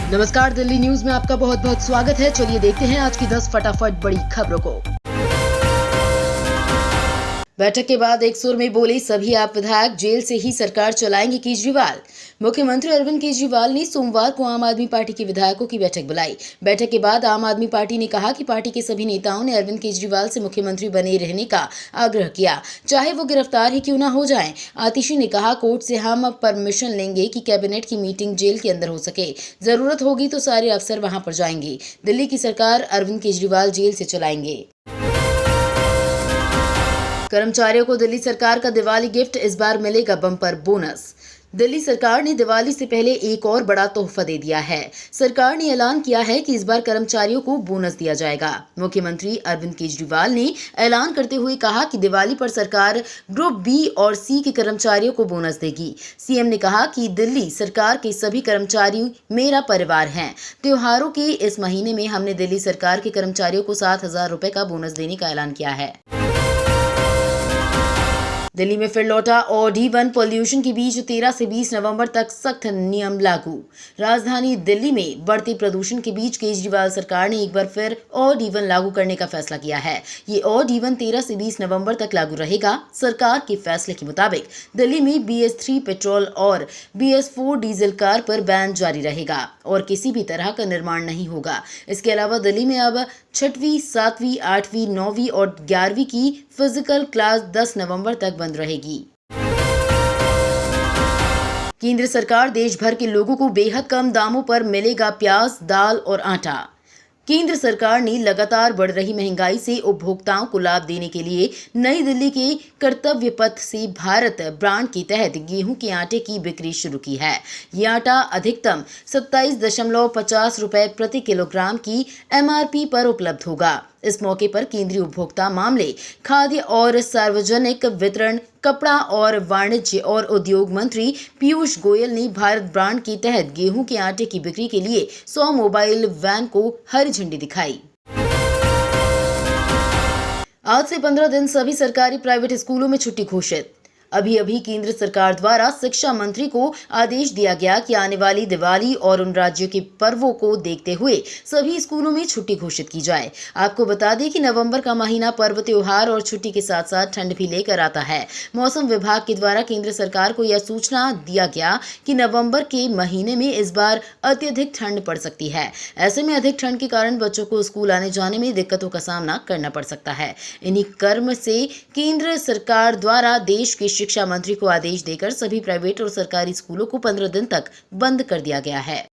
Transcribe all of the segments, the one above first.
नमस्कार, दिल्ली न्यूज में आपका बहुत बहुत स्वागत है। चलिए देखते हैं आज की 10 फटाफट बड़ी खबरों को। बैठक के बाद एक सुर में बोले सभी आप विधायक, जेल से ही सरकार चलाएंगे केजरीवाल। मुख्यमंत्री अरविंद केजरीवाल ने सोमवार को आम आदमी पार्टी के विधायकों की बैठक बुलाई। बैठक के बाद आम आदमी पार्टी ने कहा कि पार्टी के सभी नेताओं ने अरविंद केजरीवाल से मुख्यमंत्री बने रहने का आग्रह किया, चाहे वो गिरफ्तार ही क्यों न हो जाएं। आतिशी ने कहा, कोर्ट से हम परमिशन लेंगे कि कैबिनेट की मीटिंग जेल के अंदर हो सके, जरूरत होगी तो सारे अफसर वहां पर जाएंगे। दिल्ली की सरकार अरविंद केजरीवाल जेल से चलाएंगे। कर्मचारियों को दिल्ली सरकार का दिवाली गिफ्ट, इस बार मिलेगा बम्पर बोनस। दिल्ली सरकार ने दिवाली से पहले एक और बड़ा तोहफा दे दिया है। सरकार ने ऐलान किया है कि इस बार कर्मचारियों को बोनस दिया जाएगा। मुख्यमंत्री अरविंद केजरीवाल ने ऐलान करते हुए कहा कि दिवाली पर सरकार ग्रुप बी और सी के कर्मचारियों को बोनस देगी। सीएम ने कहा कि दिल्ली सरकार के सभी कर्मचारी मेरा परिवार हैं। त्योहारों के इस महीने में हमने दिल्ली सरकार के कर्मचारियों को 7,000 रुपए का बोनस देने का ऐलान किया है। दिल्ली में फिर लौटा ऑड इवन। पॉल्यूशन के बीच 13 से 20 नवंबर तक सख्त नियम लागू। राजधानी दिल्ली में बढ़ते प्रदूषण के बीच केजरीवाल सरकार ने एक बार फिर ऑड इवन लागू करने का फैसला किया है। ये ऑड इवन 13 से 20 नवंबर तक लागू रहेगा। सरकार के फैसले के मुताबिक दिल्ली में BS3 पेट्रोल और BS4 डीजल कार पर बैन जारी रहेगा और किसी भी तरह का निर्माण नहीं होगा। इसके अलावा दिल्ली में अब 6वीं, 7वीं, 8वीं, 9वीं और 11वीं की फिजिकल क्लास 10 नवंबर तक बंद रहेगी। केंद्र सरकार देश भर के लोगों को बेहद कम दामों पर मिलेगा प्याज, दाल और आटा। केंद्र सरकार ने लगातार बढ़ रही महंगाई से उपभोक्ताओं को लाभ देने के लिए नई दिल्ली के कर्तव्य पथ से भारत ब्रांड के तहत गेहूं के आटे की बिक्री शुरू की है। ये आटा अधिकतम 27.50 रुपए प्रति किलोग्राम की MRP पर उपलब्ध होगा। इस मौके पर केंद्रीय उपभोक्ता मामले, खाद्य और सार्वजनिक वितरण, कपड़ा और वाणिज्य और उद्योग मंत्री पीयूष गोयल ने भारत ब्रांड के तहत गेहूं के आटे की बिक्री के लिए 100 मोबाइल वैन को हरी झंडी दिखाई। आज से 15 दिन सभी सरकारी प्राइवेट स्कूलों में छुट्टी घोषित। अभी केंद्र सरकार द्वारा शिक्षा मंत्री को आदेश दिया गया कि आने वाली दिवाली और उन राज्यों के पर्वों को देखते हुए सभी स्कूलों में छुट्टी घोषित की जाए। आपको बता दें कि नवंबर का महीना पर्व, त्योहार और छुट्टी के साथ साथ ठंड भी लेकर आता है। मौसम विभाग के द्वारा केंद्र सरकार को यह सूचना दिया गया कि नवंबर के महीने में इस बार अत्यधिक ठंड पड़ सकती है। ऐसे में अधिक ठंड के कारण बच्चों को स्कूल आने जाने में दिक्कतों का सामना करना पड़ सकता है। इन्हीं क्रम से केंद्र सरकार द्वारा देश के शिक्षा मंत्री को आदेश देकर सभी प्राइवेट और सरकारी स्कूलों को 15 दिन तक बंद कर दिया गया है।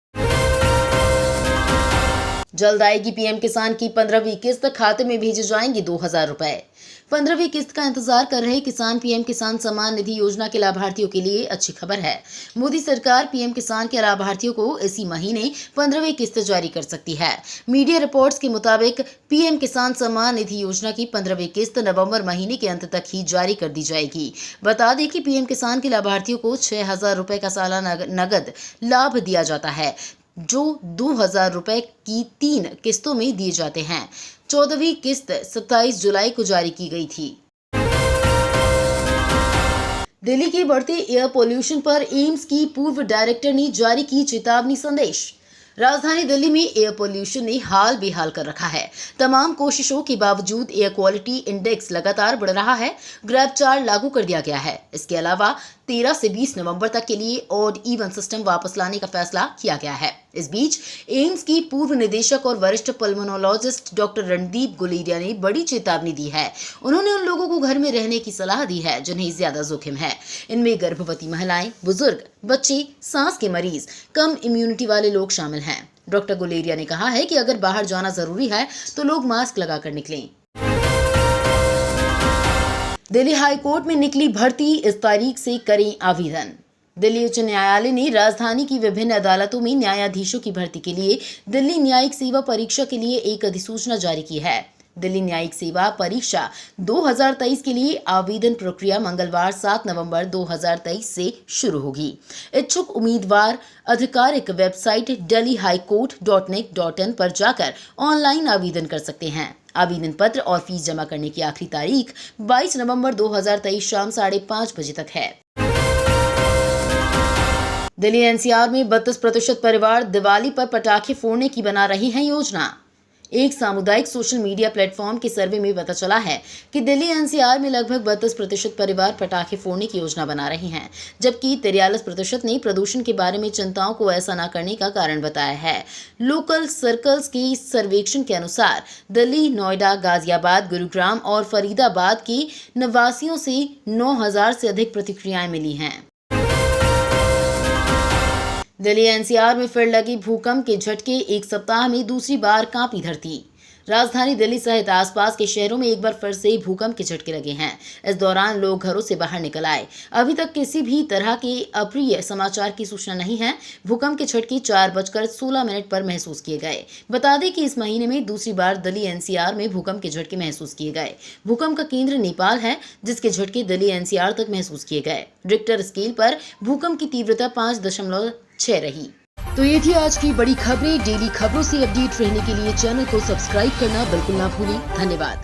जल्द आएगी पीएम किसान की 15वीं किस्त, खाते में भेजे जाएंगे 2,000 रुपए। 15वीं किस्त का इंतजार कर रहे किसान पीएम किसान सम्मान निधि योजना के लाभार्थियों के लिए अच्छी खबर है। मोदी सरकार पीएम किसान के लाभार्थियों को इसी महीने 15वीं किस्त जारी कर सकती है। मीडिया रिपोर्ट्स के मुताबिक पीएम किसान सम्मान निधि योजना की 15वीं किस्त नवंबर महीने के अंत तक ही जारी कर दी जाएगी। बता दें कि पीएम किसान के लाभार्थियों को 6,000 रुपए का सालाना नगद लाभ दिया जाता है, जो 2,000 रुपए की 3 किस्तों में दिए जाते हैं। 14वीं किस्त 27 जुलाई को जारी की गई थी। दिल्ली के बढ़ते एयर पोल्यूशन पर एम्स की पूर्व डायरेक्टर ने जारी की चेतावनी संदेश। राजधानी दिल्ली में एयर पोल्यूशन ने हाल बेहाल कर रखा है। तमाम कोशिशों के बावजूद एयर क्वालिटी इंडेक्स लगातार बढ़ रहा है। ग्रैब 4 लागू कर दिया गया है। इसके अलावा 13 से 20 नवंबर तक के लिए ऑड इवन सिस्टम वापस लाने का फैसला किया गया है। इस बीच एम्स की पूर्व निदेशक और वरिष्ठ पल्मोनोलॉजिस्ट डॉक्टर रणदीप गुलेरिया ने बड़ी चेतावनी दी है। उन्होंने उन लोगों को घर में रहने की सलाह दी है जिन्हें ज्यादा जोखिम है। इनमें गर्भवती महिलाएं, बुजुर्ग, बच्चे, सांस के मरीज, कम इम्यूनिटी वाले लोग शामिल हैं। डॉक्टर गुलेरिया ने कहा है कि अगर बाहर जाना जरूरी है तो लोग मास्क लगाकर निकलें। दिल्ली हाई कोर्ट में निकली भर्ती, इस तारीख से करें आवेदन। दिल्ली उच्च न्यायालय ने राजधानी की विभिन्न अदालतों में न्यायाधीशों की भर्ती के लिए दिल्ली न्यायिक सेवा परीक्षा के लिए एक अधिसूचना जारी की है। दिल्ली न्यायिक सेवा परीक्षा 2023 के लिए आवेदन प्रक्रिया मंगलवार 7 नवंबर 2023 से शुरू होगी। इच्छुक उम्मीदवार आधिकारिक वेबसाइट delhihighcourt.nic.in पर जाकर ऑनलाइन आवेदन कर सकते हैं। आवेदन पत्र और फीस जमा करने की आखिरी तारीख 22 नवंबर 2023 शाम 5:30 बजे तक है। दिल्ली एनसीआर में 32% परिवार दिवाली पर पटाखे फोड़ने की बना रही हैं योजना। एक सामुदायिक सोशल मीडिया प्लेटफॉर्म के सर्वे में पता चला है कि दिल्ली एनसीआर में लगभग 32% परिवार पटाखे फोड़ने की योजना बना रहे हैं, जबकि 43% ने प्रदूषण के बारे में चिंताओं को ऐसा न करने का कारण बताया है। लोकल सर्कल्स के सर्वेक्षण के अनुसार दिल्ली, नोएडा, गाजियाबाद, गुरुग्राम और फरीदाबाद की निवासियों से 9,000 से अधिक प्रतिक्रियाएं मिली हैं। दिल्ली एनसीआर में फिर लगी भूकंप के झटके, एक सप्ताह में दूसरी बार कांपी धरती। राजधानी दिल्ली सहित आसपास के शहरों में एक बार फिर से भूकंप के झटके लगे हैं। इस दौरान लोग घरों से बाहर निकल आए। अभी तक किसी भी तरह के अप्रिय समाचार की सूचना नहीं है। भूकंप के झटके 4:16 पर महसूस किए गए। बता दें कि इस महीने में दूसरी बार दिल्ली एनसीआर में भूकंप के झटके महसूस किए गए। भूकंप का केंद्र नेपाल है, जिसके झटके दिल्ली एनसीआर तक महसूस किए गए। रिक्टर स्केल पर भूकंप की तीव्रता 5.6 रही। तो ये थी आज की बड़ी खबरें। डेली खबरों से अपडेट रहने के लिए चैनल को सब्सक्राइब करना बिल्कुल ना भूलें। धन्यवाद।